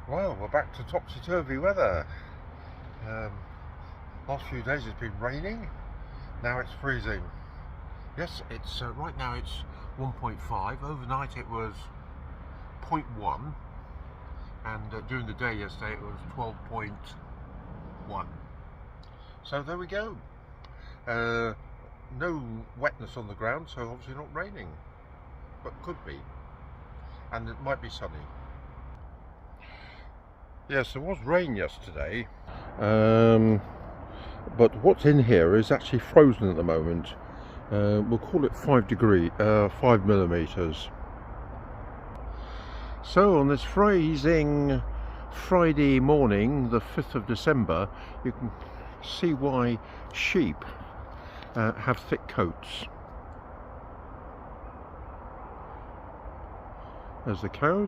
Well, we're back to topsy-turvy weather. Last few days it's been raining, now it's freezing. Yes, it's right now it's 1.5, overnight it was 0.1, and during the day yesterday it was 12.1. So there we go. No wetness on the ground, so obviously not raining, but could be, and it might be sunny. Yes, there was rain yesterday, but what's in here is actually frozen at the moment. We'll call it 5 millimeters. So on this freezing Friday morning, the 5th of December, you can see why sheep have thick coats. There's the cows.